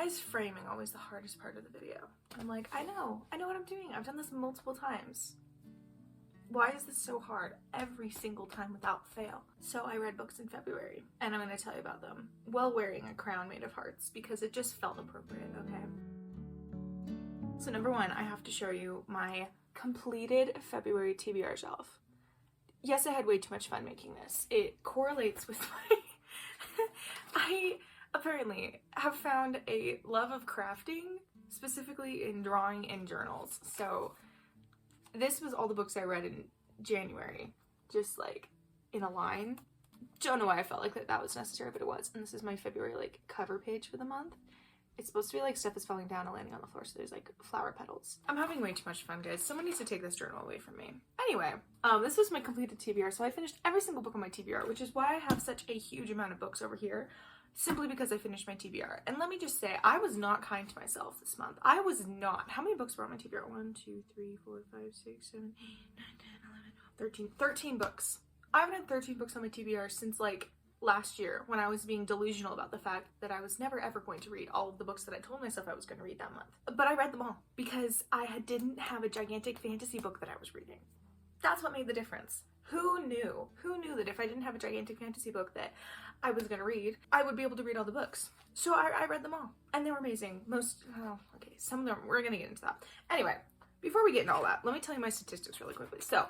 Why is framing always the hardest part of the video? I'm like, I know what I'm doing. I've done this multiple times. Why is this so hard every single time without fail? So I read books in February, and I'm going to tell you about them while wearing a crown made of hearts because it just felt appropriate, okay? So number one, I have to show you my completed February TBR shelf. Yes, I had way too much fun making this. It correlates with my... I apparently have found a love of crafting, specifically in drawing and journals. So this was all the books I read in January, just like in a line. Don't know why I felt like that was necessary, but it was. And this is my February like cover page for the month. It's supposed to be like stuff is falling down and landing on the floor, so there's like flower petals. I'm having way too much fun, guys. Someone needs to take this journal away from me. Anyway, this was my completed TBR, so I finished every single book on my TBR, which is why I have such a huge amount of books over here, simply because I finished my TBR. And let me just say, I was not kind to myself this month. I was not. How many books were on my TBR? 1, 2, 3, 4, 5, 6, 7, 8, 9, 10, 11, 12, 13 books. I haven't had 13 books on my TBR since like last year, when I was being delusional about the fact that I was never ever going to read all of the books that I told myself I was going to read that month. But I read them all because I didn't have a gigantic fantasy book that I was reading. That's what made the difference. Who knew? Who knew that if I didn't have a gigantic fantasy book that I was going to read, I would be able to read all the books? So I read them all, and they were amazing. Some of them, we're going to get into that. Anyway, before we get into all that, let me tell you my statistics really quickly. So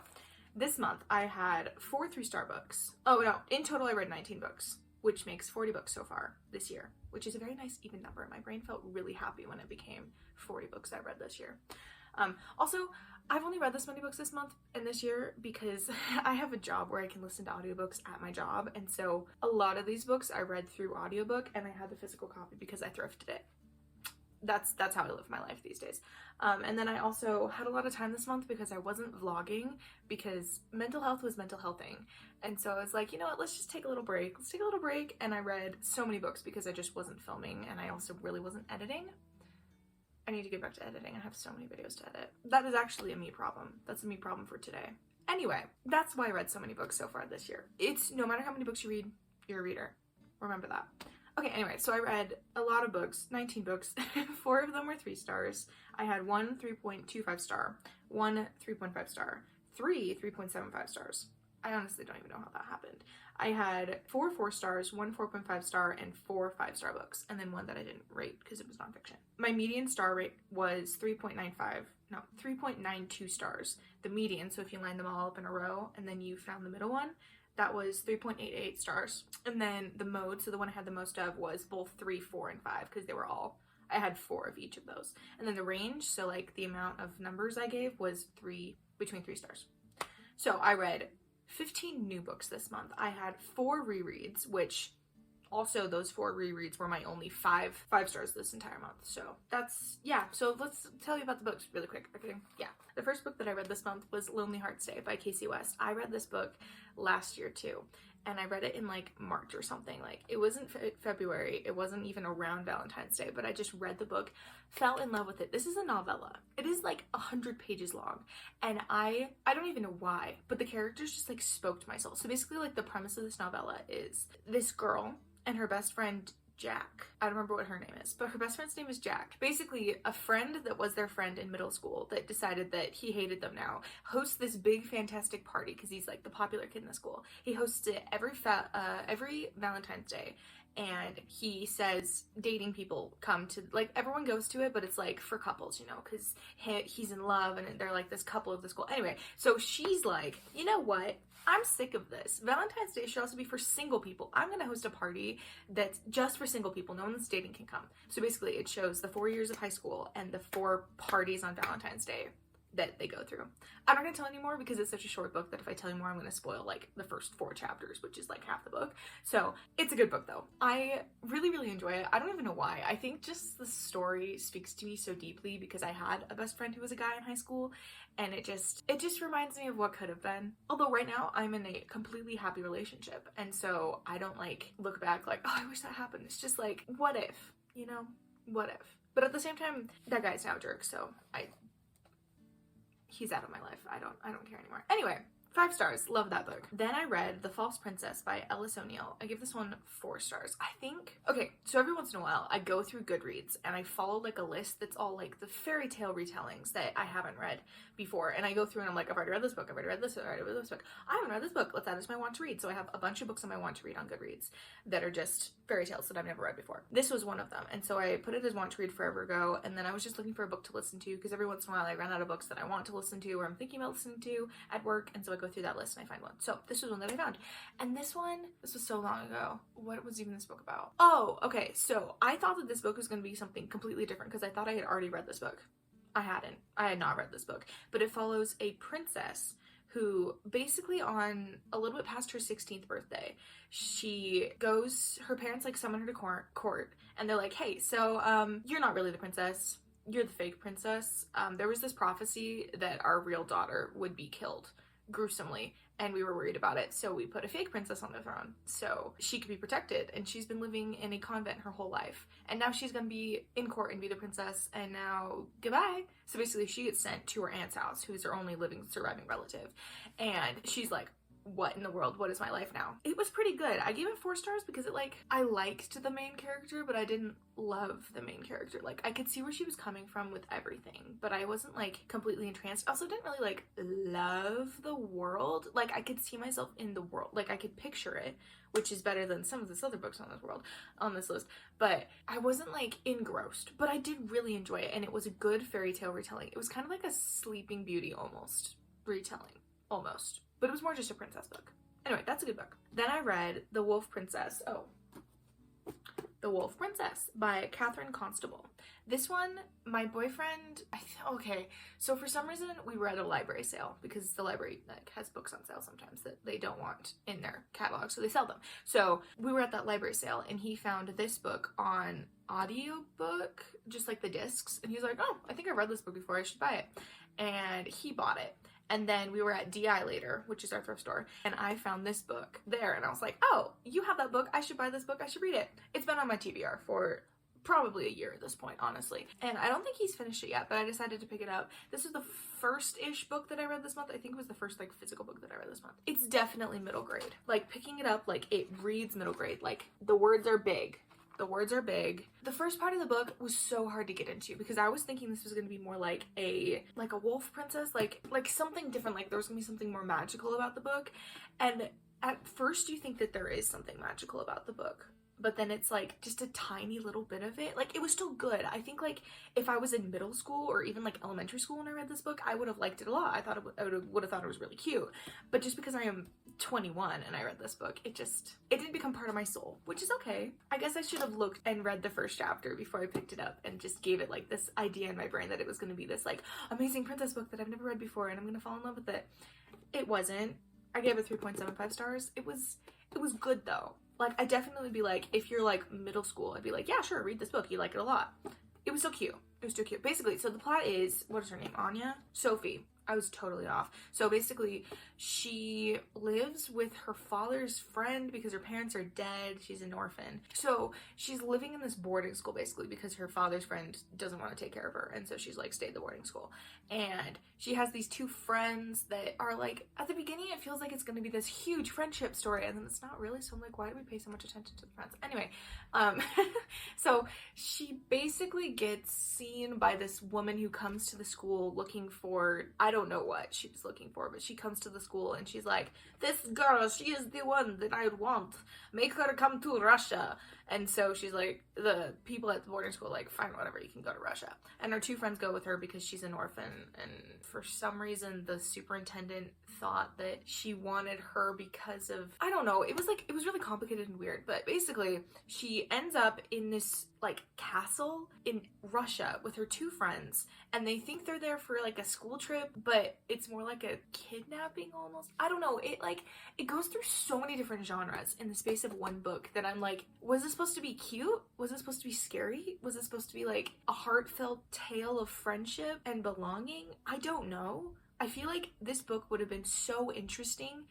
this month, I had 4 3-star books. Oh no, in total I read 19 books, which makes 40 books so far this year, which is a very nice even number. My brain felt really happy when it became 40 books I read this year. Also, I've only read this many books this month and this year because I have a job where I can listen to audiobooks at my job, and so a lot of these books I read through audiobook, and I had the physical copy because I thrifted it. That's how I live my life these days. And then I also had a lot of time this month because I wasn't vlogging because mental health was mental healthing. And so I was like, you know what, let's just take a little break. Let's take a little break. And I read so many books because I just wasn't filming, and I also really wasn't editing. I need to get back to editing. I have so many videos to edit. That is actually a me problem. That's a me problem for today. Anyway, that's why I read so many books so far this year. It's no matter how many books you read, you're a reader. Remember that. Okay, anyway, so I read a lot of books, 19 books. 4 of them were 3 stars. I had 1 3.25 star, 1 3.5 star, 3 3.75 stars. I honestly don't even know how that happened. I had 4 4 stars, 1 4.5 star, and 4 5-star books, and then 1 that I didn't rate because it was nonfiction. My median star rate was 3.92 stars. The median, so if you line them all up in a row and then you found the middle one, that was 3.88 stars. And then the mode, so the one I had the most of, was both 3, 4, and 5 because they were all, I had 4 of each of those. And then the range, so like the amount of numbers I gave, was between 3 stars. So I read 15 new books this month. I had 4 rereads, which also those 4 rereads were my only 5 stars this entire month. So that's, yeah, so let's tell you about the books really quick. Okay, yeah. The first book that I read this month was Lonely Hearts Day by Casey West. I read this book last year too, and I read it in like March or something. Like it wasn't February, it wasn't even around Valentine's Day, but I just read the book, fell in love with it. This is a novella. It is like 100 pages long, and I don't even know why, but the characters just like spoke to my soul. So basically, like, the premise of this novella is this girl and her best friend Jack. I don't remember what her name is, but her best friend's name is Jack. Basically, a friend that was their friend in middle school that decided that he hated them now hosts this big fantastic party because he's like the popular kid in the school. He hosts it every Valentine's Day, and he says dating people come to, like, everyone goes to it, but it's like for couples, you know, because he's in love and they're like this couple of the school. Anyway, so she's like, you know what? I'm sick of this. Valentine's Day should also be for single people. I'm gonna host a party that's just for single people. No one that's dating can come. So basically it shows the 4 years of high school and the 4 parties on Valentine's Day that they go through. I'm not gonna tell anymore because it's such a short book that if I tell you more, I'm gonna spoil like the first 4 chapters, which is like half the book. So it's a good book though. I really, really enjoy it. I don't even know why. I think just the story speaks to me so deeply because I had a best friend who was a guy in high school, and it just reminds me of what could have been. Although right now I'm in a completely happy relationship, and so I don't like look back like, oh, I wish that happened. It's just like, what if, you know, what if? But at the same time, that guy's now a jerk, so he's out of my life. I don't care anymore. Anyway, 5 stars. Love that book. Then I read The False Princess by Ellis O'Neill. I give this one 4 stars. I think, okay, so every once in a while I go through Goodreads and I follow like a list that's all like the fairy tale retellings that I haven't read before. And I go through and I'm like, I've already read this book, I've already read this, I've already read this book. I haven't read this book. Let's add it to my want to read. So I have a bunch of books on my want to read on Goodreads that are just fairy tales that I've never read before. This was one of them. And so I put it as want to read forever ago. And then I was just looking for a book to listen to because every once in a while I run out of books that I want to listen to or I'm thinking about listening to at work. And so I go through that list and I find one. So this was one that I found. And this was so long ago. What was even this book about? Oh, okay. So I thought that this book was going to be something completely different because I thought I had already read this book. I hadn't. I had not read this book. But it follows a princess who basically on a little bit past her 16th birthday, she goes, her parents like summon her to court and they're like, hey, so you're not really the princess. You're the fake princess. There was this prophecy that our real daughter would be killed gruesomely and we were worried about it, so we put a fake princess on the throne so she could be protected, and she's been living in a convent her whole life, and now she's gonna be in court and be the princess, and now goodbye. So basically she gets sent to her aunt's house, who's her only living surviving relative, and she's like, what in the world? What is my life now? It was pretty good. I gave it 4 stars because I liked the main character, but I didn't love the main character. Like, I could see where she was coming from with everything, but I wasn't like completely entranced. I also didn't really like love the world. Like, I could see myself in the world. Like, I could picture it, which is better than some of this other books on this list, but I wasn't like engrossed, but I did really enjoy it, and it was a good fairy tale retelling. It was kind of like a Sleeping Beauty almost retelling, almost. But it was more just a princess book. Anyway, that's a good book. Then I read The Wolf Princess. The Wolf Princess by Catherine Constable. This one, my boyfriend, okay, so for some reason we were at a library sale because the library like has books on sale sometimes that they don't want in their catalog, so they sell them. So we were at that library sale and he found this book on audiobook, just like the discs, and he's like, oh, I think I've read this book before, I should buy it. And he bought it. And then we were at DI later, which is our thrift store, and I found this book there, and I was like, oh, you have that book, I should buy this book, I should read it. It's been on my TBR for probably a year at this point, honestly. And I don't think he's finished it yet, but I decided to pick it up. This is the first-ish book that I read this month. I think it was the first, like, physical book that I read this month. It's definitely middle grade. Like, picking it up, like, it reads middle grade. Like, the words are big. The words are big. The first part of the book was so hard to get into because I was thinking this was going to be more like a wolf princess, like something different, like there was going to be something more magical about the book. And at first you think that there is something magical about the book, but then it's like just a tiny little bit of it. Like, it was still good. I think like if I was in middle school or even like elementary school when I read this book, I would have liked it a lot. I would have thought it was really cute. But just because I am 21 and I read this book, it didn't become part of my soul, which is okay. I guess I should have looked and read the first chapter before I picked it up and just gave it like this idea in my brain that it was going to be this like amazing princess book that I've never read before and I'm going to fall in love with it. It wasn't. I gave it 3.75 stars. It was good though. Like, I definitely would be like, if you're like middle school, I'd be like, yeah, sure, read this book. You like it a lot. It was so cute. It was too cute. Basically, so the plot is, what is her name? Anya? Sophie. I was totally off. So basically, she lives with her father's friend because her parents are dead. She's an orphan. So she's living in this boarding school basically because her father's friend doesn't want to take care of her. And so she's like, stay at the boarding school. And she has these 2 friends that are like, at the beginning, it feels like it's going to be this huge friendship story. And then it's not really. So I'm like, why do we pay so much attention to the friends? Anyway, so she basically gets seen by this woman who comes to the school looking for, I don't know what she was looking for, but she comes to the school and she's like, this girl, she is the one that I want. Make her come to Russia. And so she's like, the people at the boarding school like, fine, whatever, you can go to Russia. And her 2 friends go with her because she's an orphan. And for some reason, the superintendent thought that she wanted her because of, I don't know, it was really complicated and weird. But basically, she ends up in this like castle in Russia with her 2 friends. And they think they're there for like a school trip, but it's more like a kidnapping almost. I don't know. It goes through so many different genres in the space of one book that I'm like, was this supposed to be cute? Was it supposed to be scary? Was it supposed to be like a heartfelt tale of friendship and belonging? I don't know. I feel like this book would have been so interesting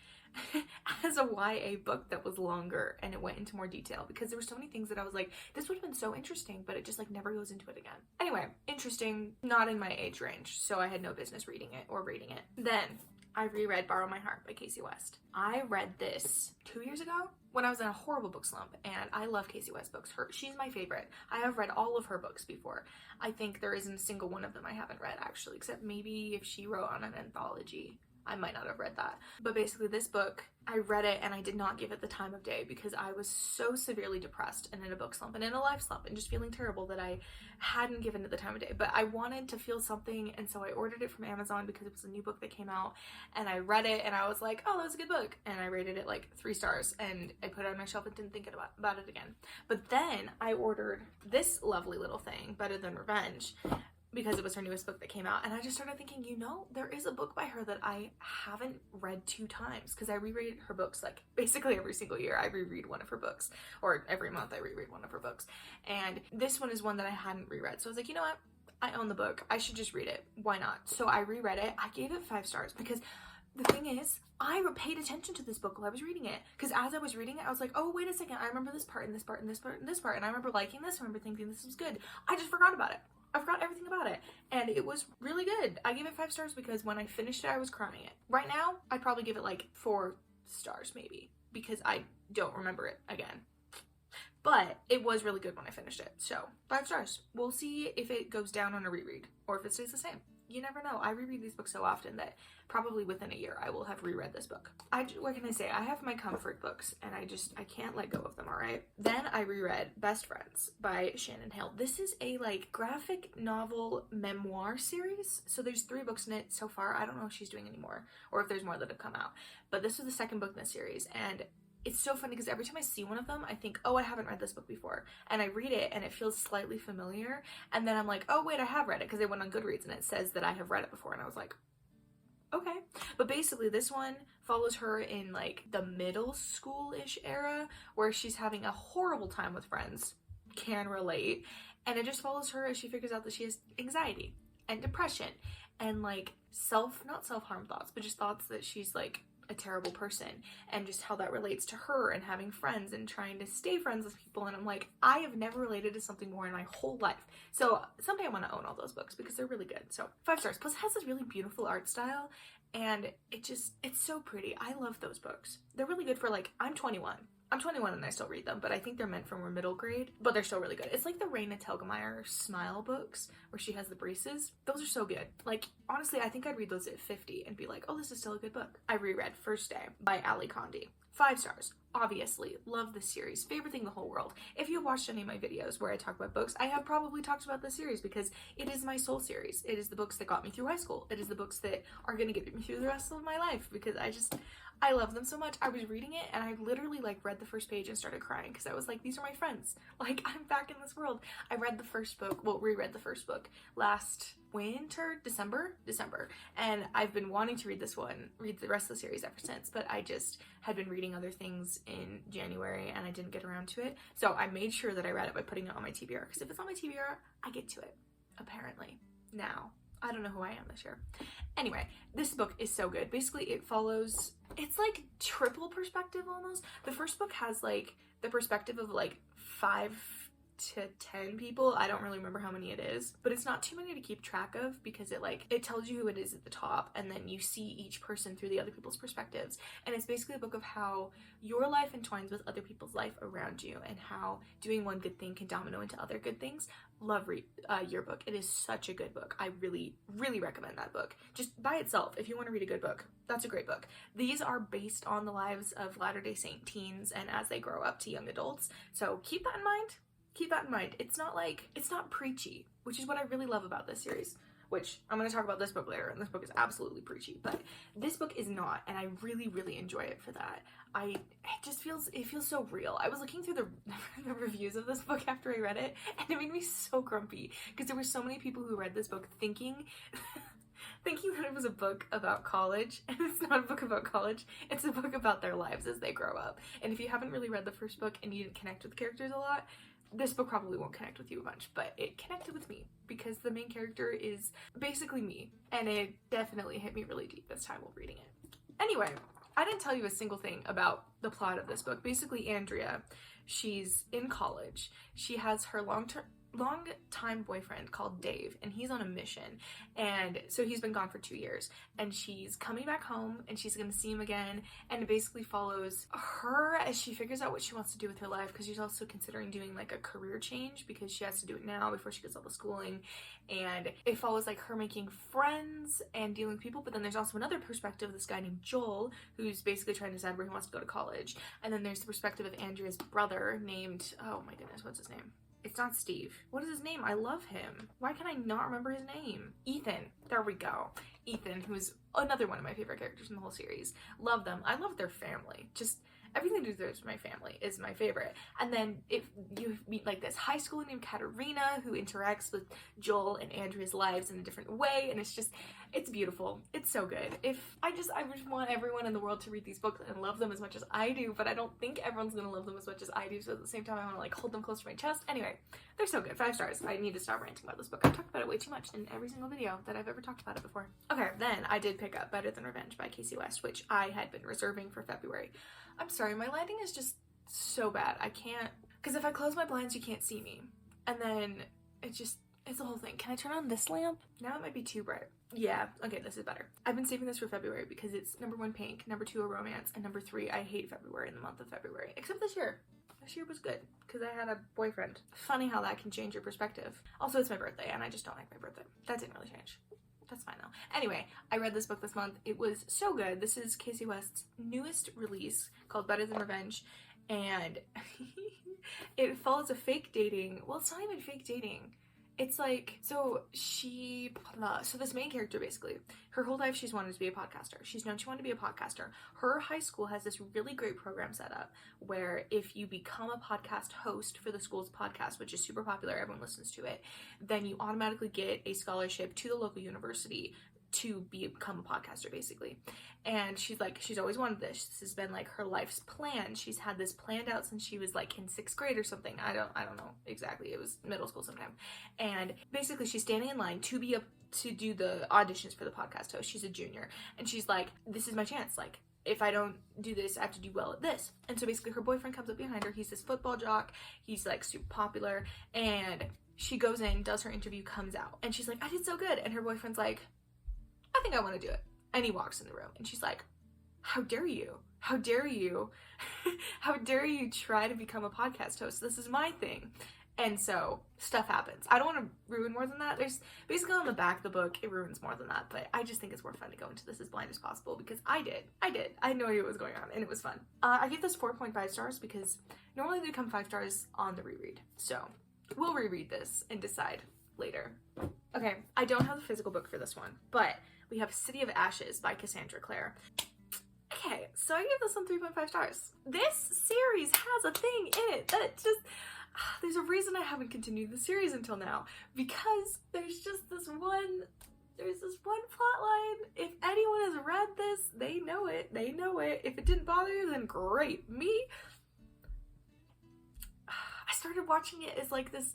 as a YA book that was longer and it went into more detail because there were so many things that I was like, this would have been so interesting, but it just like never goes into it again. Anyway, interesting, not in my age range, so I had no business reading it or reading it. Then I reread Borrow My Heart by Casey West. I read this 2 years ago when I was in a horrible book slump, and I love Casey West books. She's my favorite. I have read all of her books before. I think there isn't a single one of them I haven't read, actually, except maybe if she wrote on an anthology. I might not have read that. But basically this book, I read it and I did not give it the time of day because I was so severely depressed and in a book slump and in a life slump and just feeling terrible that I hadn't given it the time of day. But I wanted to feel something, and so I ordered it from Amazon because it was a new book that came out, and I read it and I was like, oh, that was a good book. And I rated it like 3 stars, and I put it on my shelf and didn't think about it again. But then I ordered this lovely little thing, Better Than Revenge, because it was her newest book that came out, and I just started thinking, you know, there is a book by her that I haven't read 2 times, because I reread her books like basically every single year. I reread one of her books, or every month I reread one of her books, and this one is one that I hadn't reread. So I was like, you know what, I own the book, I should just read it, why not? So I reread it. I gave it 5 stars because the thing is, I paid attention to this book while I was reading it, because as I was reading it, I was like, oh, wait a second, I remember this part and this part and this part and this part, and I remember liking this, I remember thinking this was good. I just forgot about it. I forgot everything about it, and it was really good. I gave it 5 stars because when I finished it, I was crying it. Right now, I'd probably give it like 4 stars maybe, because I don't remember it again. But it was really good when I finished it, so 5 stars. We'll see if it goes down on a reread or if it stays the same. You never know. I reread these books so often that probably within a year I will have reread this book. What can I say? I have my comfort books and I can't let go of them, alright? Then I reread Best Friends by Shannon Hill. This is a like graphic novel memoir series. So there's 3 books in it so far. I don't know if she's doing any more or if there's more that have come out. But this was the 2nd book in the series, and it's so funny because every time I see one of them, I think, oh, I haven't read this book before. And I read it and it feels slightly familiar. And then I'm like, oh, wait, I have read it, because I went on Goodreads and it says that I have read it before. And I was like, okay. But basically this one follows her in like the middle school-ish era where she's having a horrible time with friends. Can relate. And it just follows her as she figures out that she has anxiety and depression and like not self-harm thoughts, but just thoughts that she's like a terrible person, and just how that relates to her and having friends and trying to stay friends with people. And I'm like, I have never related to something more in my whole life. So someday I want to own all those books because they're really good. So 5 stars. Plus it has this really beautiful art style, and it's so pretty. I love those books. They're really good for like, I'm 21 and I still read them, but I think they're meant for more middle grade, but they're still really good. It's like the Raina Telgemeier Smile books where she has the braces. Those are so good. Like, honestly, I think I'd read those at 50 and be like, oh, this is still a good book. I reread First Day by Ali Condi. 5 stars. Obviously, love this series. Favorite thing in the whole world. If you've watched any of my videos where I talk about books, I have probably talked about this series because it is my soul series. It is the books that got me through high school. It is the books that are going to get me through the rest of my life because I love them so much. I was reading it and I literally like read the first page and started crying because I was like, these are my friends. Like, I'm back in this world. I read the first book, reread the first book last winter, December, and I've been wanting to read the rest of the series ever since, but I just had been reading other things in January and I didn't get around to it. So I made sure that I read it by putting it on my TBR, because if it's on my TBR, I get to it, apparently. Now, I don't know who I am this year. Anyway, this book is so good. Basically, it's like triple perspective almost. The first book has like the perspective of like 5 to 10 people. I don't really remember how many it is, but it's not too many to keep track of because it tells you who it is at the top, and then you see each person through the other people's perspectives. And it's basically a book of how your life entwines with other people's life around you and how doing one good thing can domino into other good things. Love your book. It is such a good book. I really, really recommend that book. Just by itself, if you want to read a good book, that's a great book. These are based on the lives of Latter-day Saint teens and as they grow up to young adults. So keep that in mind. Keep that in mind. It's not preachy, which is what I really love about this series, which I'm going to talk about this book later, and this book is absolutely preachy, but this book is not, and I really, really enjoy it for that. It feels so real. I was looking through the reviews of this book after I read it, and it made me so grumpy, because there were so many people who read this book thinking that it was a book about college, and it's not a book about college, it's a book about their lives as they grow up. And if you haven't really read the first book and you didn't connect with the characters a lot, this book probably won't connect with you a bunch, but it connected with me because the main character is basically me, and it definitely hit me really deep this time while reading it. Anyway, I didn't tell you a single thing about the plot of this book. Basically, Andrea, she's in college. She has her long-term... long-time boyfriend called Dave, and he's on a mission, and so he's been gone for 2 years, and she's coming back home, and she's gonna see him again, and it basically follows her as she figures out what she wants to do with her life, because she's also considering doing like a career change, because she has to do it now before she gets all the schooling, and it follows like her making friends and dealing with people. But then there's also another perspective of this guy named Joel, who's basically trying to decide where he wants to go to college, and then there's the perspective of Andrea's brother named, oh my goodness, what's his name? It's not Steve. What is his name? I love him. Why can I not remember his name? Ethan. There we go. Ethan, who's another one of my favorite characters in the whole series. Love them. I love their family. Just everything to do with my family is my favorite. And then if you meet like this high schooler named Katerina who interacts with Joel and Andrea's lives in a different way, and it's beautiful. It's so good. I just want everyone in the world to read these books and love them as much as I do, but I don't think everyone's gonna love them as much as I do, so at the same time I want to like hold them close to my chest. Anyway, they're so good. 5 stars. I need to stop ranting about this book. I've talked about it way too much in every single video that I've ever talked about it before. Okay, then I did pick up Better Than Revenge by Casey West, which I had been reserving for February. I'm sorry, my lighting is just so bad. I can't, because if I close my blinds, you can't see me. And then it's the whole thing. Can I turn on this lamp? Now it might be too bright. Yeah, okay, this is better. I've been saving this for February because it's number 1 pink, number 2 a romance, and number 3 I hate February in the month of February. Except this year. This year was good because I had a boyfriend. Funny how that can change your perspective. Also, it's my birthday and I just don't like my birthday. That didn't really change. That's fine though. Anyway, I read this book this month. It was so good. This is Casey West's newest release called Better Than Revenge, and it follows a fake dating. Well, it's not even fake dating. It's like, so this main character, basically, her whole life she's wanted to be a podcaster. She's known she wanted to be a podcaster. Her high school has this really great program set up where if you become a podcast host for the school's podcast, which is super popular, everyone listens to it, then you automatically get a scholarship to the local university to become a podcaster, basically. And she's always wanted this. This has been like her life's plan. She's had this planned out since she was like in 6th grade or something. I don't know exactly. It was middle school sometime. And basically she's standing in line to do the auditions for the podcast host. She's a junior, and she's like, this is my chance. Like, if I don't do this, I have to do well at this. And so basically her boyfriend comes up behind her. He's this football jock. He's like super popular, and she goes in, does her interview, comes out, and she's like, I did so good. And her boyfriend's like, I think I want to do it. And he walks in the room, and she's like, how dare you? How dare you? How dare you try to become a podcast host? This is my thing. And so stuff happens. I don't want to ruin more than that. There's basically on the back of the book, it ruins more than that, but I just think it's more fun to go into this as blind as possible because I did. I had no idea what was going on, and it was fun. I gave this 4.5 stars because normally they become 5 stars on the reread. So we'll reread this and decide later. Okay, I don't have the physical book for this one, but we have City of Ashes by Cassandra Clare. Okay, so I gave this one 3.5 stars. This series has a thing in it that just... there's a reason I haven't continued the series until now, because there's this one plot line. If anyone has read this, they know it. If it didn't bother you, then great. I started watching it as like this,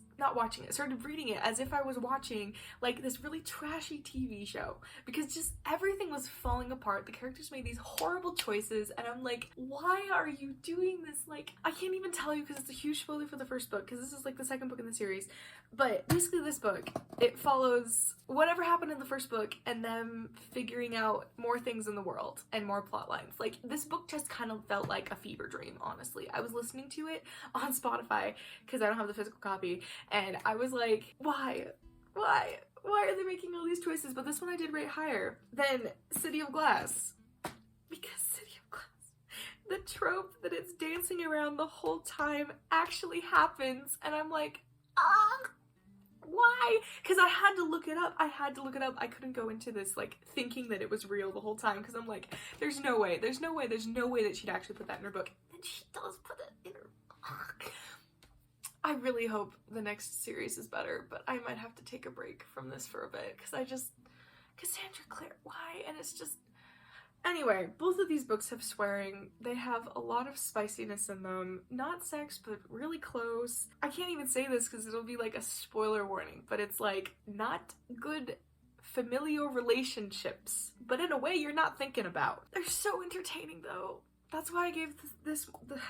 started reading it as if I was watching like this really trashy TV show, because just everything was falling apart. The characters made these horrible choices, and I'm like, why are you doing this? Like, I can't even tell you because it's a huge spoiler for the first book, because this is like the second book in the series. But basically this book, it follows whatever happened in the first book and them figuring out more things in the world and more plot lines. Like, this book just kind of felt like a fever dream, honestly. I was listening to it on Spotify because I don't have the physical copy, and I was like, why are they making all these choices? But this one I did rate higher than City of Glass, because City of Glass, the trope that it's dancing around the whole time actually happens, and I'm like, why? Because I had to look it up. I couldn't go into this like thinking that it was real the whole time, because I'm like, there's no way that she'd actually put that in her book. And she does put it in her book. I really hope the next series is better, but I might have to take a break from this for a bit, because Cassandra Clare, why? And it's just... Anyway, both of these books have swearing. They have a lot of spiciness in them. Not sex, but really close. I can't even say this because it'll be like a spoiler warning, but it's like not good familial relationships, but in a way you're not thinking about. They're so entertaining though. That's why I gave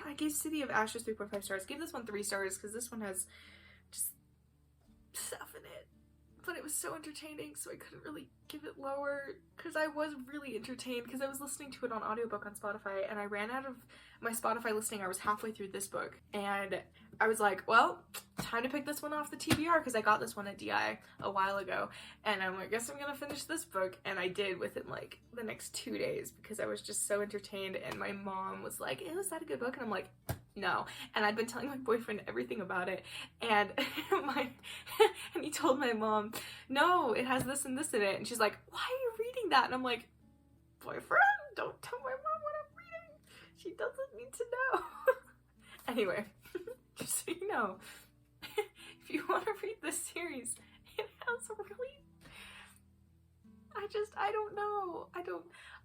I gave City of Ashes 3.5 stars. I gave this one 3 stars because this one has just but it was so entertaining, so I couldn't really give it lower, because I was really entertained, because I was listening to it on audiobook on Spotify, and I ran out of my Spotify listening. I was halfway through this book, and I was like, well, time to pick this one off the TBR, because I got this one at DI a while ago, and I'm like, I guess I'm gonna finish this book, and I did within like the next 2 days, because I was just so entertained, and my mom was like, "Ew, is that a good book?" And I'm like, no. And I'd been telling my boyfriend everything about it, and and he told my mom, no, it has this and this in it, and she's like, why are you reading that? And I'm like, boyfriend, don't tell my mom what I'm reading. She doesn't need to know. Anyway, just so you know, if you want to read this series, it has really, I don't know.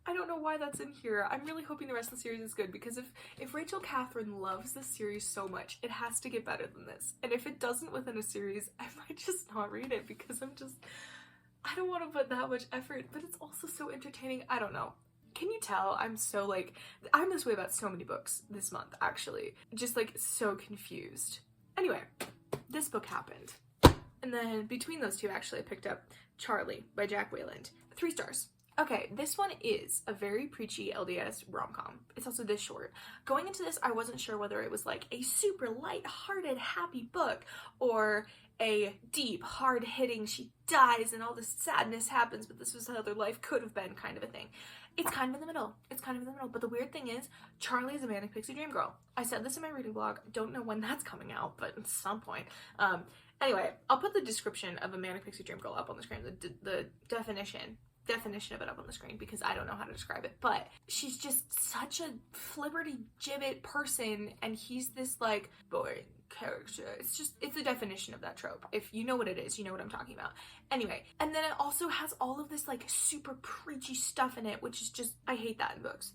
I don't know why that's in here. I'm really hoping the rest of the series is good, because if Rachel Catherine loves this series so much, it has to get better than this. And if it doesn't within a series, I might just not read it, because I don't want to put that much effort, but it's also so entertaining. I don't know. Can you tell I'm so like, I'm this way about so many books this month, actually. Just like so confused. Anyway, this book happened. And then between those two, actually, I picked up Charlie by Jack Wayland. 3 stars. Okay, this one is a very preachy LDS rom-com. It's also this short. Going into this, I wasn't sure whether it was like a super light-hearted, happy book, or a deep, hard-hitting, she dies and all this sadness happens, but this was how their life could have been kind of a thing. It's kind of in the middle. It's kind of in the middle. But the weird thing is, Charlie is a manic pixie dream girl. I said this in my reading blog. Don't know when that's coming out, but at some point. Anyway, I'll put the description of a manic pixie dream girl up on the screen. The definition of it up on the screen, because I don't know how to describe it, but she's just such a flibberty gibbet person, and he's this like boring character. It's a definition of that trope. If you know what it is, you know what I'm talking about. Anyway, and then it also has all of this like super preachy stuff in it, which is just, I hate that in books.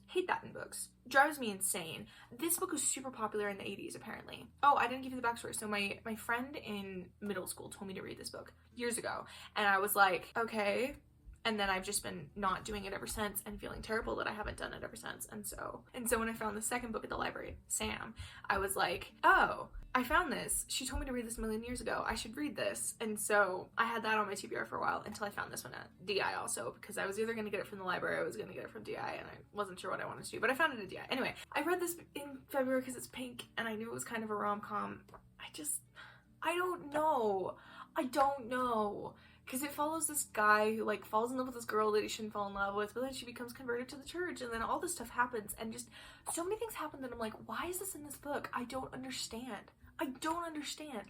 Drives me insane. This book was super popular in the 80s, apparently. Oh, I didn't give you the backstory. So my friend in middle school told me to read this book years ago, and I was like, okay. And then I've just been not doing it ever since, and feeling terrible that I haven't done it ever since. And so when I found the second book at the library, Sam, I was like, oh, I found this. She told me to read this a million years ago. I should read this. And so I had that on my TBR for a while until I found this one at DI also, because I was either going to get it from the library or I was going to get it from DI, and I wasn't sure what I wanted to do, but I found it at DI. Anyway, I read this in February because it's pink, and I knew it was kind of a rom-com. I don't know. Because it follows this guy who like falls in love with this girl that he shouldn't fall in love with, but then she becomes converted to the church, and then all this stuff happens, and just so many things happen that I'm like, why is this in this book? I don't understand.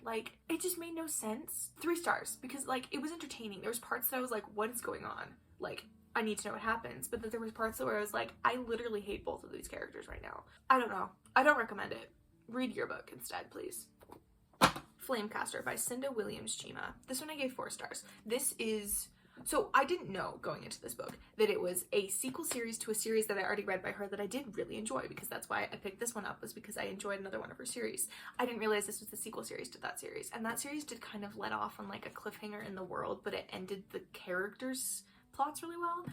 Like, it just made no sense. 3 stars, because like, it was entertaining. There was parts that I was like, what is going on? Like, I need to know what happens. But then there was parts where I was like, I literally hate both of these characters right now. I don't know. I don't recommend it. Read your book instead, please. Flamecaster by Cinda Williams Chima. This one I gave 4 stars. So I didn't know going into this book that it was a sequel series to a series that I already read by her that I did really enjoy, because that's why I picked this one up, was because I enjoyed another one of her series. I didn't realize this was the sequel series to that series, and that series did kind of let off on like a cliffhanger in the world, but it ended the characters' plots really well.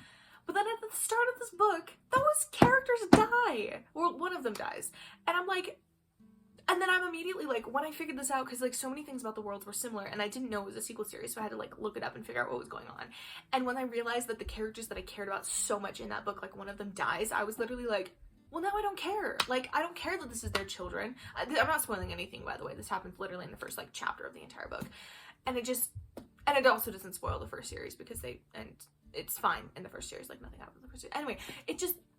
But then at the start of this book, those characters die! Or one of them dies. And I'm like, and then I'm immediately like, when I figured this out, because like so many things about the world were similar, and I didn't know it was a sequel series, so I had to like look it up and figure out what was going on. And when I realized that the characters that I cared about so much in that book, like one of them dies, I was literally like, well, now I don't care. Like, I don't care that this is their children. I'm not spoiling anything, by the way. This happens literally in the first like chapter of the entire book. And it also doesn't spoil the first series, because it's fine in the first series, like nothing happens in the first series. Anyway,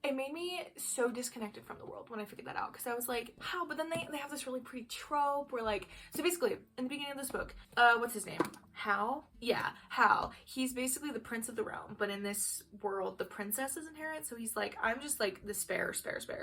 it made me so disconnected from the world when I figured that out, because I was like, how? But then they have this really pretty trope where like, so basically in the beginning of this book, what's his name? Hal? Yeah, Hal. He's basically the prince of the realm, but in this world, the princesses inherit, so he's like, I'm just like the spare,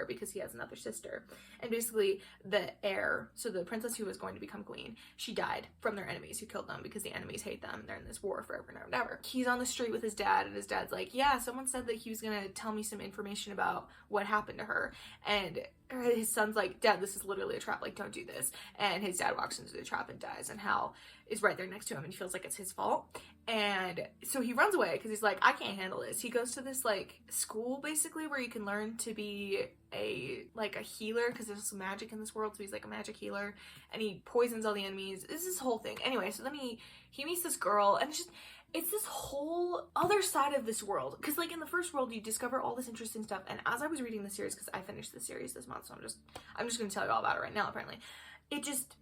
because he has another sister. And basically the heir, so the princess who was going to become queen, she died from their enemies who killed them, because the enemies hate them. They're in this war forever and ever and ever. He's on the street with his dad, and his dad's like, yeah, someone said that he was gonna tell me some information about what happened to her. And his son's like, Dad, this is literally a trap, like, don't do this. And his dad walks into the trap and dies, and Hal is right there next to him and he feels like it's his fault. And so he runs away because he's like, I can't handle this. He goes to this like school basically where you can learn to be a healer, because there's some magic in this world, so he's like a magic healer, and he poisons all the enemies. This is this whole thing. Anyway, so then he meets this girl, and it's this whole other side of this world, because like in the first world you discover all this interesting stuff, and as I was reading the series, because I finished the series this month, so I'm just gonna tell you all about it right now. Apparently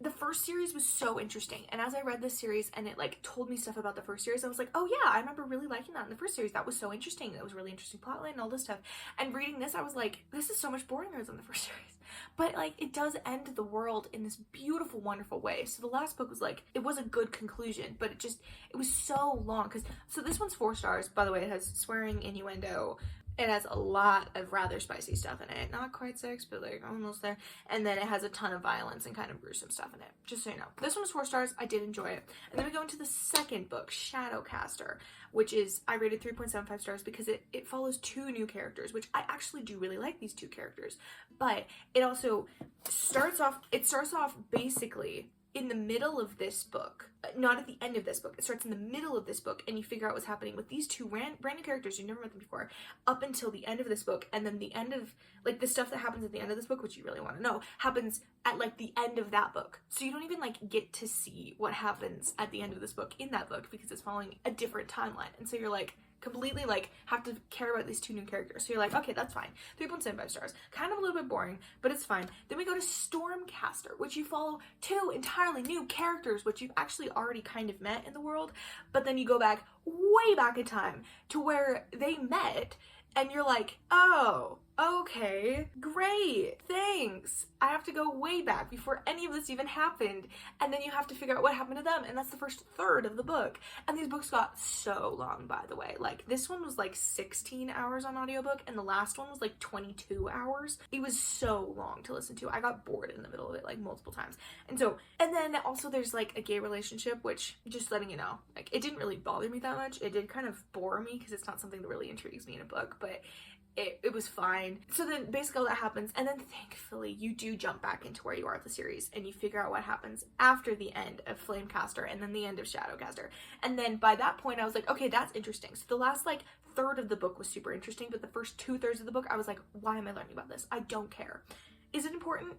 the first series was so interesting, and as I read this series and it like told me stuff about the first series, I was like, oh yeah, I remember really liking that in the first series. That was so interesting. That was a really interesting plotline and all this stuff. And reading this, I was like, this is so much boringer than the first series. But like, it does end the world in this beautiful, wonderful way. So the last book was like, it was a good conclusion, but it was so long. So this one's 4 stars, by the way. It has swearing, innuendo. It has a lot of rather spicy stuff in it. Not quite sex, but like almost there. And then it has a ton of violence and kind of gruesome stuff in it. Just so you know. This one was 4 stars. I did enjoy it. And then we go into the second book, Shadowcaster, which is, I rated 3.75 stars because it follows 2 new characters, which I actually do really like these 2 characters. But it also starts off basically in the middle of this book, not at the end of this book. It starts in the middle of this book, and you figure out what's happening with these 2 brand new characters. You've never met them before, up until the end of this book, and then the end of, like, the stuff that happens at the end of this book, which you really want to know, happens at, like, the end of that book. So you don't even, like, get to see what happens at the end of this book in that book, because it's following a different timeline. And so you're, like, completely, like, have to care about these 2 new characters. So you're like, okay, that's fine. 3.75 stars. Kind of a little bit boring, but it's fine. Then we go to Stormcaster, which you follow 2 entirely new characters, which you've actually already kind of met in the world, but then you go back, way back in time, to where they met, and you're like, oh, okay, great, thanks. I have to go way back before any of this even happened, and then you have to figure out what happened to them, and that's the first third of the book. And these books got so long, by the way. Like, this one was like 16 hours on audiobook, and the last one was like 22 hours. It was so long to listen to. I got bored in the middle of it, like, multiple times. And then also there's like a gay relationship, which, just letting you know, like, it didn't really bother me that much. It did kind of bore me, because it's not something that really intrigues me in a book, but it was fine. So then basically all that happens, and then thankfully you do jump back into where you are at the series, and you figure out what happens after the end of Flamecaster and then the end of Shadowcaster. And then by that point I was like, okay, that's interesting. So the last like third of the book was super interesting, but the first 2/3 of the book I was like, why am I learning about this? I don't care. Is it important?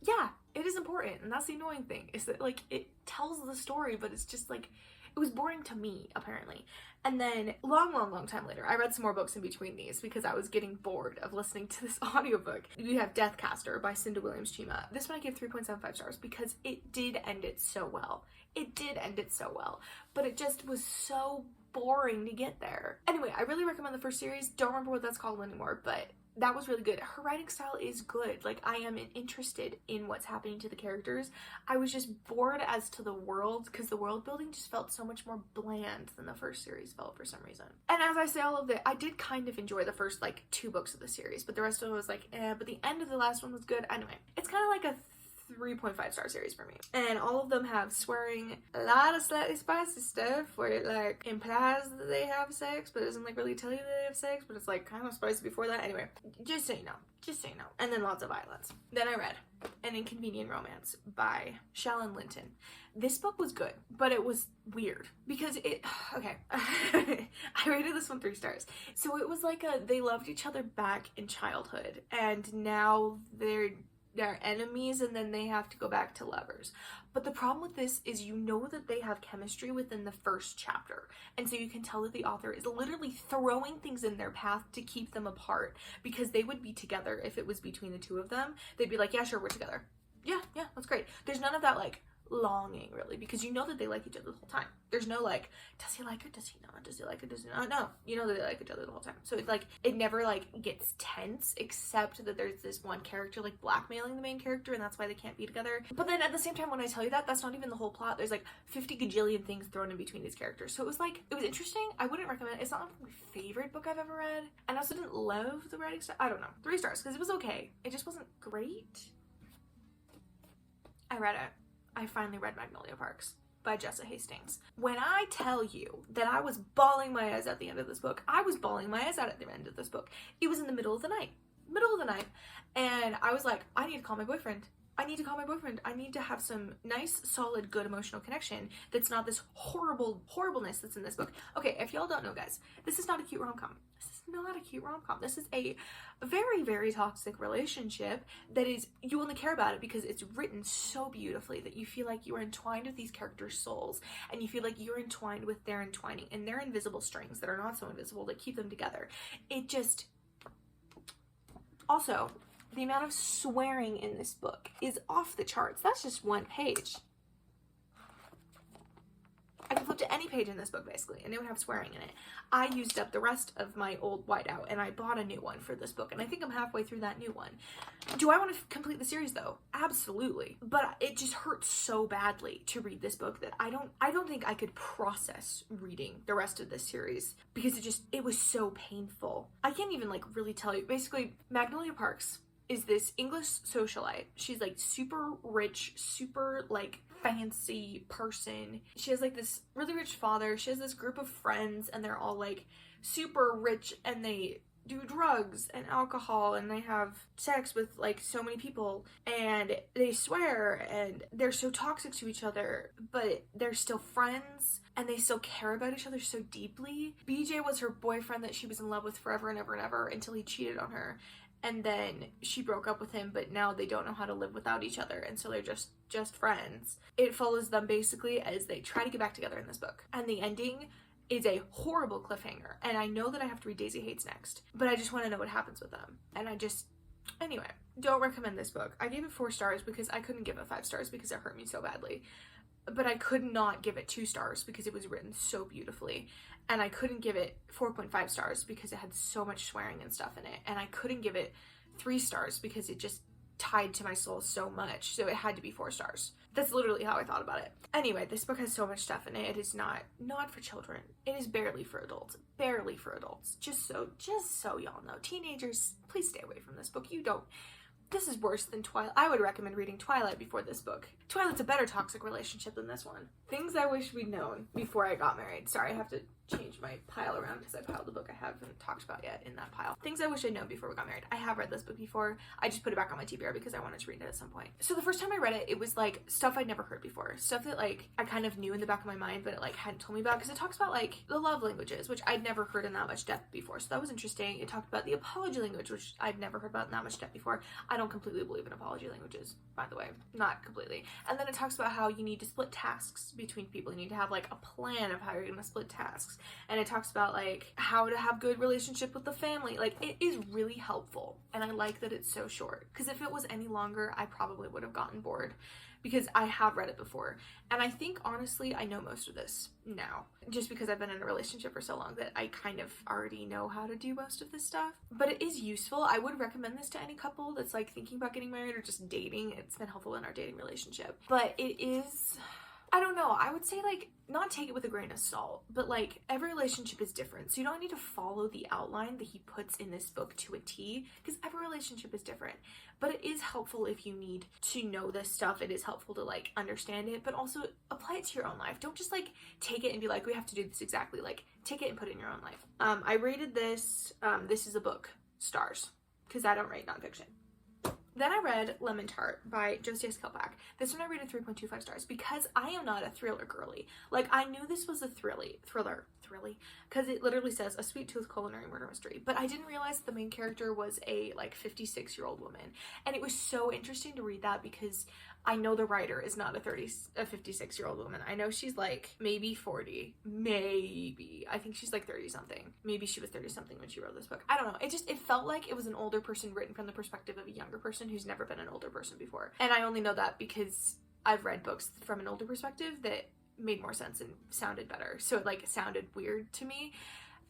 Yeah, it is important, and that's the annoying thing, is that like it tells the story, but it's just like, it was boring to me, apparently. And then long time later, I read some more books in between these because I was getting bored of listening to this audiobook. We have Deathcaster by Cinda Williams-Chima. This one I gave 3.75 stars because it did end it so well. It did end it so well, but it just was so boring to get there. Anyway, I really recommend the first series. Don't remember what that's called anymore, but that was really good. Her writing style is good. Like, I am interested in what's happening to the characters. I was just bored as to the world, because the world building just felt so much more bland than the first series felt for some reason. And as I say all of it, I did kind of enjoy the first, like, 2 books of the series, but the rest of it was like, but the end of the last one was good. Anyway, it's kind of like a 3.5 star series for me, and all of them have swearing, a lot of slightly spicy stuff where it like implies that they have sex but doesn't like really tell you that they have sex, but it's like kind of spicy before that. Anyway, just so you know, and then lots of violence. Then I read An Inconvenient Romance by Shallon Linton. This book was good, but it was weird because okay, I rated this one 3 stars. So it was like they loved each other back in childhood, and now they're enemies, and then they have to go back to lovers. But the problem with this is, you know that they have chemistry within the first chapter, and so you can tell that the author is literally throwing things in their path to keep them apart, because they would be together if it was between the 2 of them. They'd be like, yeah, sure, we're together. Yeah, that's great. There's none of that like longing, really, because you know that they like each other the whole time. There's no like, does he like her, does he not, does he like her, does he not? No, you know that they like each other the whole time. So it's like, it never like gets tense, except that there's this one character like blackmailing the main character, and that's why they can't be together. But then at the same time, when I tell you that, that's not even the whole plot. There's like 50 gajillion things thrown in between these characters. So it was like, it was interesting. I wouldn't recommend it. It's not like my favorite book I've ever read, and I also didn't love the writing style. I don't know, 3 stars, because it was okay. It just wasn't great. I read it. I finally read Magnolia Parks by Jessa Hastings. When I tell you that I was bawling my eyes out at the end of this book, I was bawling my eyes out at the end of this book. It was in the middle of the night. middle of the night, and I was like, I need to call my boyfriend. I need to call my boyfriend. I need to have some nice, solid, good emotional connection that's not this horribleness that's in this book. Okay, if y'all don't know, guys, this is not a cute rom-com. This is not a cute rom-com. This is a very, very toxic relationship that is, you only care about it because it's written so beautifully that you feel like you are entwined with these characters' souls, and you feel like you're entwined with their entwining and their invisible strings that are not so invisible that keep them together. It just... Also, the amount of swearing in this book is off the charts. That's just one page. I could flip to any page in this book, basically, and it would have swearing in it. I used up the rest of my old whiteout, and I bought a new one for this book, and I think I'm halfway through that new one. Do I want to complete the series, though? Absolutely. But it just hurts so badly to read this book that I don't think I could process reading the rest of this series, because it was so painful. I can't even, like, really tell you. Basically, Magnolia Parks is this English socialite. She's like super rich, super like fancy person. She has like this really rich father. She has this group of friends, and they're all like super rich, and they do drugs and alcohol, and they have sex with like so many people, and they swear, and they're so toxic to each other, but they're still friends, and they still care about each other so deeply. BJ was her boyfriend that she was in love with forever and ever and ever until he cheated on her. And then she broke up with him, but now they don't know how to live without each other, and so they're just friends. It follows them basically as they try to get back together in this book. And the ending is a horrible cliffhanger. And I know that I have to read Daisy Hates next, but I just want to know what happens with them. And anyway, don't recommend this book. I gave it 4 stars because I couldn't give it 5 stars because it hurt me so badly. But I could not give it 2 stars because it was written so beautifully. And I couldn't give it 4.5 stars because it had so much swearing and stuff in it. And I couldn't give it 3 stars because it just tied to my soul so much. So it had to be 4 stars. That's literally how I thought about it. Anyway, this book has so much stuff in it. It is not for children. It is barely for adults. Barely for adults. Just so y'all know. Teenagers, please stay away from this book. This is worse than Twilight. I would recommend reading Twilight before this book. Twilight's a better toxic relationship than this one. Things I wish we'd known before I got married. Sorry, I have to change my pile around because I piled the book I haven't talked about yet in that pile. Things I wish I'd known before we got married. I have read this book before. I just put it back on my TBR because I wanted to read it at some point. So the first time I read it, it was like stuff I'd never heard before. Stuff that like I kind of knew in the back of my mind, but it like hadn't told me about, because it talks about like the love languages, which I'd never heard in that much depth before. So that was interesting. It talked about the apology language, which I'd never heard about in that much depth before. I don't completely believe in apology languages, by the way. Not completely. And then it talks about how you need to split tasks between people. You need to have like a plan of how you're going to split tasks. And it talks about like how to have good relationship with the family. Like, it is really helpful, and I like that it's so short, because if it was any longer I probably would have gotten bored, because I have read it before, and I think honestly I know most of this now, just because I've been in a relationship for so long that I kind of already know how to do most of this stuff. But it is useful. I would recommend this to any couple that's like thinking about getting married or just dating. It's been helpful in our dating relationship. But it is, I don't know, I would say like not take it with a grain of salt, but like every relationship is different, so you don't need to follow the outline that he puts in this book to a T, because every relationship is different. But it is helpful if you need to know this stuff. It is helpful to like understand it, but also apply it to your own life. Don't just like take it and be like, we have to do this exactly. Like, take it and put it in your own life. I rated this, this is a book, stars, because I don't rate nonfiction. Then I read Lemon Tart by Josie S. Kilpack. This one I rated 3.25 stars because I am not a thriller girly. Like, I knew this was a thriller, because it literally says a sweet tooth culinary murder mystery. But I didn't realize the main character was a like 56-year-old woman. And it was so interesting to read that because I know the writer is not a 56-year-old woman. I know she's like maybe 40, maybe. I think she's like 30 something. Maybe she was 30 something when she wrote this book. I don't know. It felt like it was an older person written from the perspective of a younger person who's never been an older person before. And I only know that because I've read books from an older perspective that made more sense and sounded better. So it like sounded weird to me.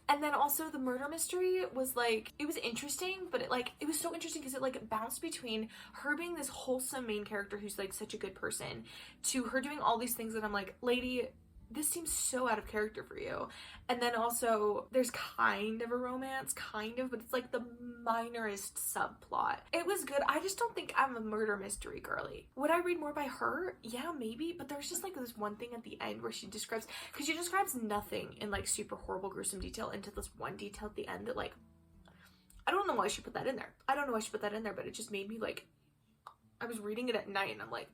And then also the murder mystery was like, it was interesting, but it was so interesting because it like bounced between her being this wholesome main character who's like such a good person to her doing all these things that I'm like, lady, this seems so out of character for you. And then also there's kind of a romance, but it's like the minorest subplot. It was good. I just don't think I'm a murder mystery girly. Would I read more by her? Yeah, maybe. But there's just like this one thing at the end where she describes nothing in like super horrible gruesome detail into this one detail at the end that like I don't know why I should put that in there. I don't know why I should put that in there, but it just made me like, I was reading it at night and I'm like,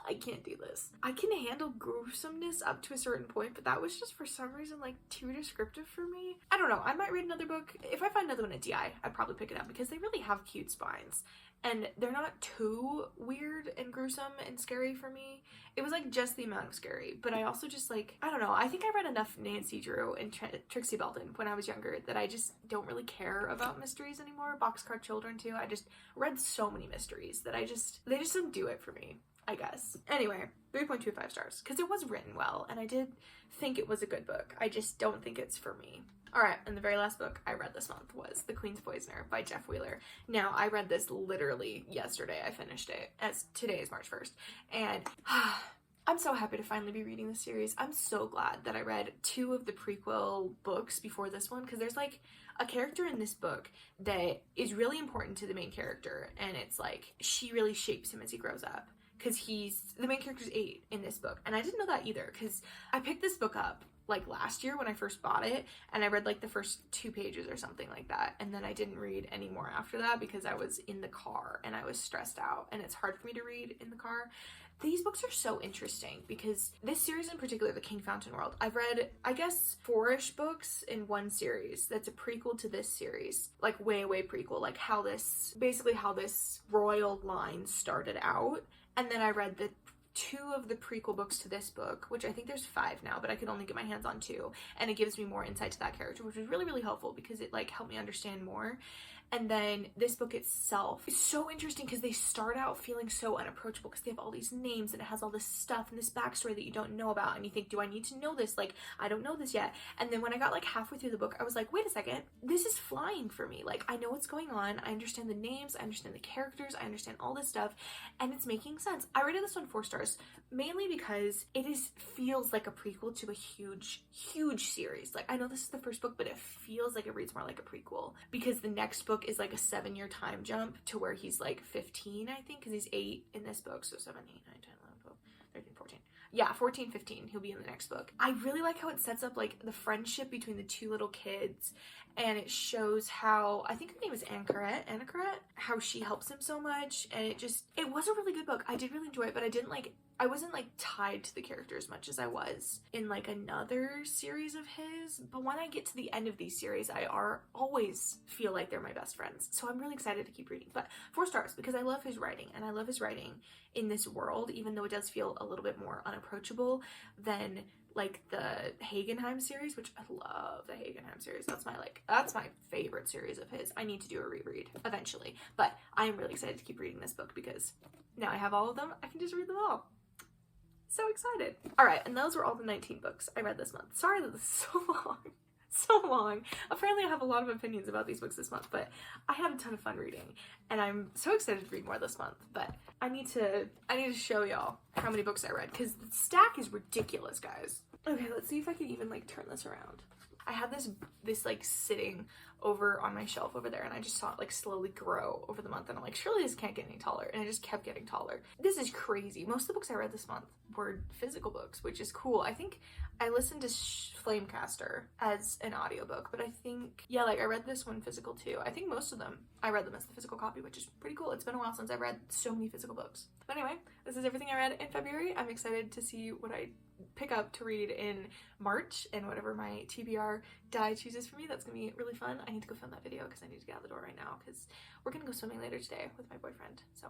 I can't do this. I can handle gruesomeness up to a certain point, but that was just for some reason like too descriptive for me. I don't know. I might read another book. If I find another one at DI, I'd probably pick it up because they really have cute spines and they're not too weird and gruesome and scary for me. It was like just the amount of scary, but I also just like, I don't know. I think I read enough Nancy Drew and Trixie Belden when I was younger that I just don't really care about mysteries anymore. Boxcar Children too. I just read so many mysteries that they just don't do it for me, I guess. Anyway, 3.25 stars because it was written well and I did think it was a good book. I just don't think it's for me. All right, and the very last book I read this month was The Queen's Poisoner by Jeff Wheeler. Now, I read this literally yesterday. I finished it, as today is March 1st, and I'm so happy to finally be reading this series. I'm so glad that I read 2 of the prequel books before this one, because there's like a character in this book that is really important to the main character, and it's like she really shapes him as he grows up. Because the main character's 8 in this book, and I didn't know that either, because I picked this book up like last year when I first bought it, and I read like the first 2 pages or something like that, and then I didn't read any more after that because I was in the car and I was stressed out, and it's hard for me to read in the car. These books are so interesting because this series in particular, The King Fountain World, I've read, I guess, 4-ish books in one series that's a prequel to this series, like way prequel, like how this royal line started out. And then I read the 2 of the prequel books to this book, which I think there's 5 now, but I could only get my hands on 2, and it gives me more insight to that character, which was really helpful because it like helped me understand more. And then this book itself is so interesting because they start out feeling so unapproachable because they have all these names and it has all this stuff and this backstory that you don't know about, and you think, do I need to know this? Like, I don't know this yet. And then when I got like halfway through the book, I was like, wait a second, this is flying for me. Like, I know what's going on. I understand the names. I understand the characters. I understand all this stuff, and it's making sense. I rated this one 4 stars, mainly because it feels like a prequel to a huge series. Like, I know this is the first book, but it feels like it reads more like a prequel because the next book is like a 7-year time jump to where he's like 15, I think, because he's 8 in this book. So 7, 8, 9, 10, 11, 12, 13, 14. Yeah, 14, 15. He'll be in the next book. I really like how it sets up like the friendship between the 2 little kids, and it shows how, I think her name is Anna Carette, how she helps him so much, and it was a really good book. I did really enjoy it, but I wasn't like tied to the character as much as I was in like another series of his. But when I get to the end of these series, I always feel like they're my best friends. So I'm really excited to keep reading. But 4 stars because I love his writing, and I love his writing in this world, even though it does feel a little bit more unapproachable than like the Hagenheim series, which I love the Hagenheim series. That's my favorite series of his. I need to do a reread eventually, but I am really excited to keep reading this book because now I have all of them. I can just read them all. So excited. All right, and those were all the 19 books I read this month. Sorry that this is so long. Apparently I have a lot of opinions about these books this month, but I had a ton of fun reading, and I'm so excited to read more this month. But I need to show y'all how many books I read because the stack is ridiculous, guys. Okay, let's see if I can even like turn this around. I had this like sitting over on my shelf over there, and I just saw it like slowly grow over the month, and I'm like, surely this can't get any taller, and it just kept getting taller. This is crazy. Most of the books I read this month were physical books, which is cool. I think I listened to Flamecaster as an audiobook, but I think, yeah, like I read this one physical too. I think most of them, I read them as the physical copy, which is pretty cool. It's been a while since I've read so many physical books. But anyway, this is everything I read in February. I'm excited to see what I pick up to read in March, and whatever my TBR die chooses for me. That's gonna be really fun. I need to go film that video because I need to get out the door right now because we're gonna go swimming later today with my boyfriend, so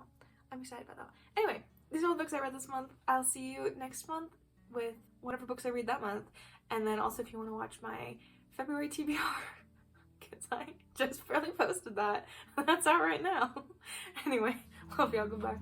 I'm excited about that. Anyway, these are all the books I read this month. I'll see you next month with whatever books I read that month, and then also if you want to watch my February TBR, because I just barely posted that. That's out right now. Anyway, love y'all. Goodbye.